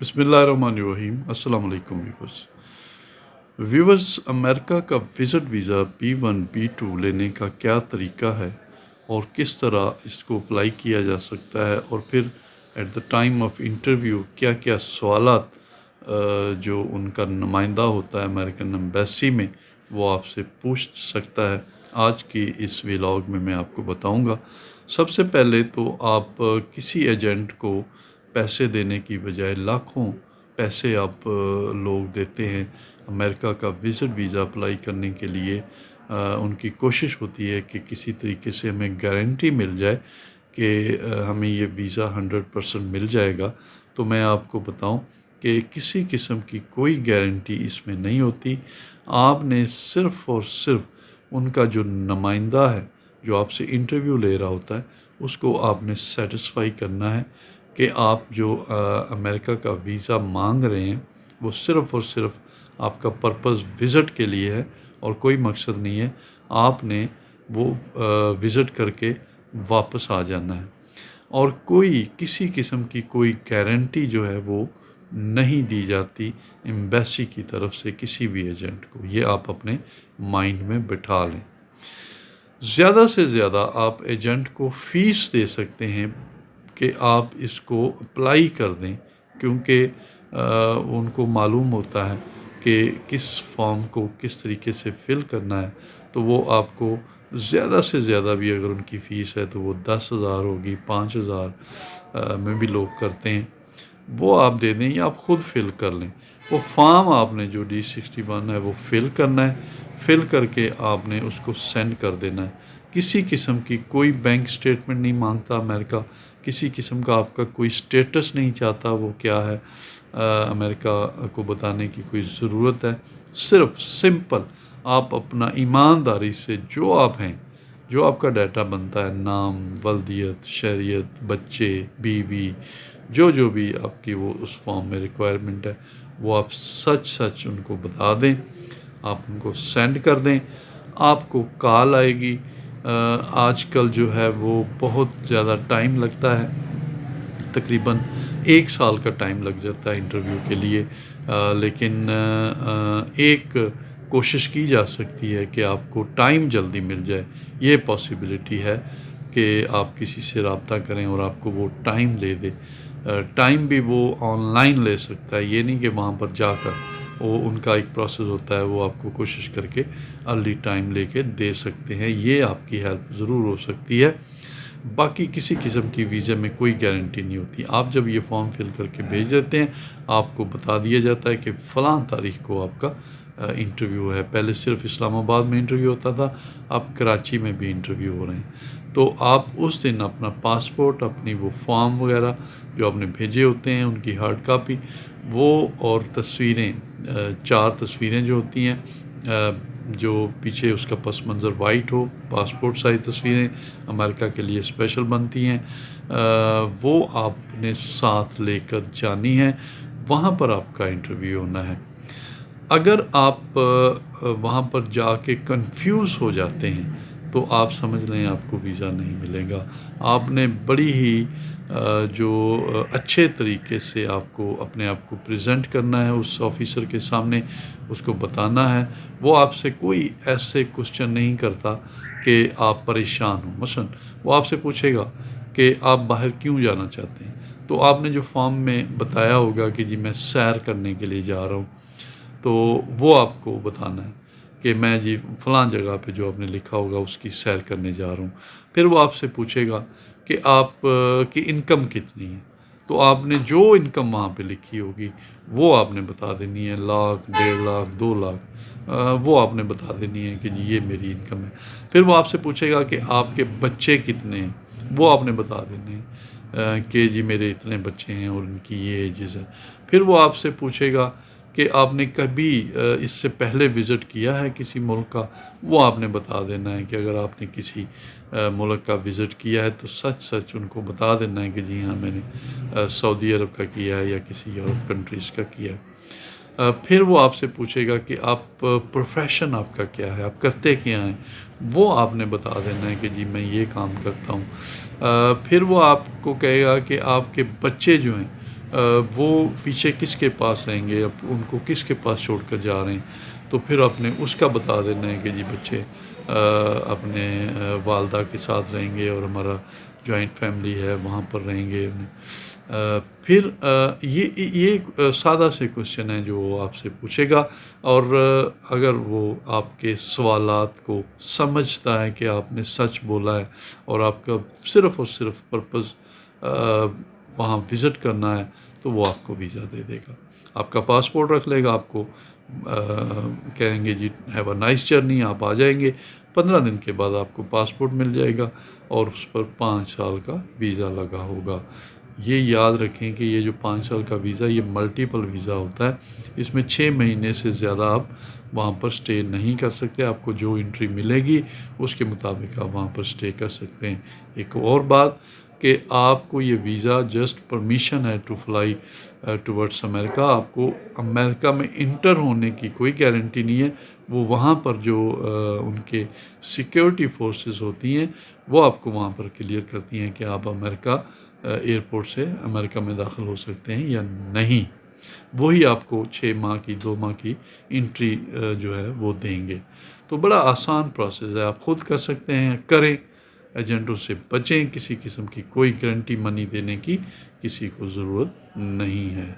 बिस्मिल्लाहिर्रहमानिर्रहीम। अस्सलाम वालेकुम व्यूवर्स। अमेरिका का विज़िट वीज़ा B1 B2 लेने का क्या तरीका है और किस तरह इसको अप्लाई किया जा सकता है, और फिर at the time of interview क्या क्या सवालात जो उनका नुमाइंदा होता है अमेरिकन एम्बेसी में वो आपसे पूछ सकता है, आज की इस व्लॉग में मैं आपको बताऊंगा। सबसे पहले तो आप किसी एजेंट को पैसे देने की बजाय लाखों पैसे आप लोग देते हैं अमेरिका का विज़िट वीज़ा अप्लाई करने के लिए। उनकी कोशिश होती है कि किसी तरीके से हमें गारंटी मिल जाए कि हमें ये वीज़ा 100% मिल जाएगा। तो मैं आपको बताऊं कि किसी किस्म की कोई गारंटी इसमें नहीं होती। आपने सिर्फ़ और सिर्फ उनका जो नुमाइंदा है जो आपसे इंटरव्यू ले रहा होता है उसको आपने सेटिस्फाई करना है कि आप जो अमेरिका का वीज़ा मांग रहे हैं वो सिर्फ़ और सिर्फ आपका पर्पज़ विज़िट के लिए है और कोई मकसद नहीं है। आपने वो विज़िट करके वापस आ जाना है, और कोई किसी किस्म की कोई गारंटी जो है वो नहीं दी जाती एम्बेसी की तरफ से किसी भी एजेंट को। ये आप अपने माइंड में बिठा लें। ज़्यादा से ज़्यादा आप एजेंट को फ़ीस दे सकते हैं कि आप इसको अप्लाई कर दें, क्योंकि उनको मालूम होता है कि किस फॉर्म को किस तरीके से फ़िल करना है। तो वो आपको ज़्यादा से ज़्यादा भी अगर उनकी फ़ीस है तो वो 10,000 होगी, 5,000 में भी लोग करते हैं। वो आप दे दें या आप ख़ुद फ़िल कर लें। वो फॉर्म आपने जो D61 है वो फ़िल करना है, फ़िल करके आपने उसको सेंड कर देना है। किसी किस्म की कोई बैंक स्टेटमेंट नहीं मांगता अमेरिका, किसी किस्म का आपका कोई स्टेटस नहीं चाहता वो क्या है अमेरिका को बताने की कोई ज़रूरत है। सिर्फ सिंपल आप अपना ईमानदारी से जो आप हैं, जो आपका डाटा बनता है, नाम, वल्दियत, शहरियत, बच्चे, बीवी, जो जो भी आपकी वो उस फॉर्म में रिक्वायरमेंट है वो आप सच सच उनको बता दें, आप उनको सेंड कर दें। आपको कॉल आएगी। आजकल जो है वो बहुत ज़्यादा टाइम लगता है, तकरीबन 1 साल का टाइम लग जाता है इंटरव्यू के लिए। लेकिन एक कोशिश की जा सकती है कि आपको टाइम जल्दी मिल जाए। ये पॉसिबिलिटी है कि आप किसी से रब्ता करें और आपको वो टाइम ले दे। टाइम भी वो ऑनलाइन ले सकता है, ये नहीं कि वहाँ पर जाकर। वो उनका एक प्रोसेस होता है, वो आपको कोशिश करके अर्ली टाइम लेके दे सकते हैं। ये आपकी हेल्प ज़रूर हो सकती है। बाकी किसी किस्म की वीज़ा में कोई गारंटी नहीं होती। आप जब ये फॉर्म फिल करके भेज देते हैं, आपको बता दिया जाता है कि फ़लाँ तारीख को आपका इंटरव्यू है। पहले सिर्फ इस्लामाबाद में इंटरव्यू होता था, अब कराची में भी इंटरव्यू हो रहे हैं। तो आप उस दिन अपना पासपोर्ट, अपनी वो फॉर्म वगैरह जो आपने भेजे होते हैं उनकी हार्ड कापी, वो और तस्वीरें, 4 तस्वीरें जो होती हैं, जो पीछे उसका पस मंज़र वाइट हो, पासपोर्ट साइज़ तस्वीरें अमेरिका के लिए स्पेशल बनती हैं, वो आपने साथ लेकर जानी है। वहाँ पर आपका इंटरव्यू होना है। अगर आप वहाँ पर जाके कंफ्यूज हो जाते हैं तो आप समझ लें आपको वीज़ा नहीं मिलेगा। आपने बड़ी ही जो अच्छे तरीके से आपको अपने आप को प्रेजेंट करना है उस ऑफ़िसर के सामने, उसको बताना है। वो आपसे कोई ऐसे क्वेश्चन नहीं करता कि आप परेशान हो। मसलन वो आपसे पूछेगा कि आप बाहर क्यों जाना चाहते हैं, तो आपने जो फॉर्म में बताया होगा कि जी मैं सैर करने के लिए जा रहा हूँ, तो वो आपको बताना है कि मैं जी फ़लाँ जगह पे जो आपने लिखा होगा उसकी सैर करने जा रहा हूँ। फिर वो आपसे पूछेगा कि आप की इनकम कितनी है, तो आपने जो इनकम वहाँ पे लिखी होगी वो आपने बता देनी है। लाख, 1.5 लाख, 2 लाख, वो आपने बता देनी है कि जी ये मेरी इनकम है। फिर वो आपसे पूछेगा कि आपके बच्चे कितने हैं, वो आपने बता देने हैं कि जी मेरे इतने बच्चे हैं और उनकी ये एजेस है। फिर वो आपसे पूछेगा कि आपने कभी इससे पहले विज़िट किया है किसी मुल्क का, वो आपने बता देना है कि अगर आपने किसी मुल्क का विज़िट किया है तो सच सच उनको बता देना है कि जी हाँ मैंने सऊदी अरब का किया है या किसी और कंट्रीज़ का किया है। फिर वो आपसे पूछेगा कि आप प्रोफेशन आपका क्या है, आप करते क्या हैं, वो आपने बता देना है कि जी मैं ये काम करता हूँ। फिर वो आपको कहेगा कि आपके बच्चे जो हैं वो पीछे किसके पास रहेंगे, अब उनको किसके पास छोड़कर जा रहे हैं, तो फिर आपने उसका बता देना है कि जी बच्चे अपने वालदा के साथ रहेंगे और हमारा जॉइंट फैमिली है वहाँ पर रहेंगे। फिर ये एक सादा से क्वेश्चन है जो वो आपसे पूछेगा, और अगर वो आपके सवालात को समझता है कि आपने सच बोला है और आपका सिर्फ़ और सिर्फ पर्पज़ वहाँ विज़िट करना है, तो वो आपको वीज़ा दे देगा। आपका पासपोर्ट रख लेगा, आपको कहेंगे जी हैव अ नाइस जर्नी, आप आ जाएंगे। 15 दिन के बाद आपको पासपोर्ट मिल जाएगा और उस पर 5 साल का वीज़ा लगा होगा। ये याद रखें कि ये जो 5 साल का वीज़ा ये मल्टीपल वीज़ा होता है। इसमें 6 महीने से ज़्यादा आप वहाँ पर स्टे नहीं कर सकते। आपको जो एंट्री मिलेगी उसके मुताबिक आप वहाँ पर स्टे कर सकते हैं। एक और बात कि आपको ये वीज़ा जस्ट परमिशन है टू फ्लाई टुवर्ड्स अमेरिका। आपको अमेरिका में इंटर होने की कोई गारंटी नहीं है। वो वहाँ पर जो उनके सिक्योरिटी फोर्सेस होती हैं वो आपको वहाँ पर क्लियर करती हैं कि आप अमेरिका एयरपोर्ट से अमेरिका में दाखिल हो सकते हैं या नहीं। वही आपको 6 माह की 2 माह की एंट्री जो है वो देंगे। तो बड़ा आसान प्रोसेस है, आप खुद कर सकते हैं, करें। एजेंटों से बचें, किसी किस्म की कोई गारंटी मनी देने की किसी को ज़रूरत नहीं है।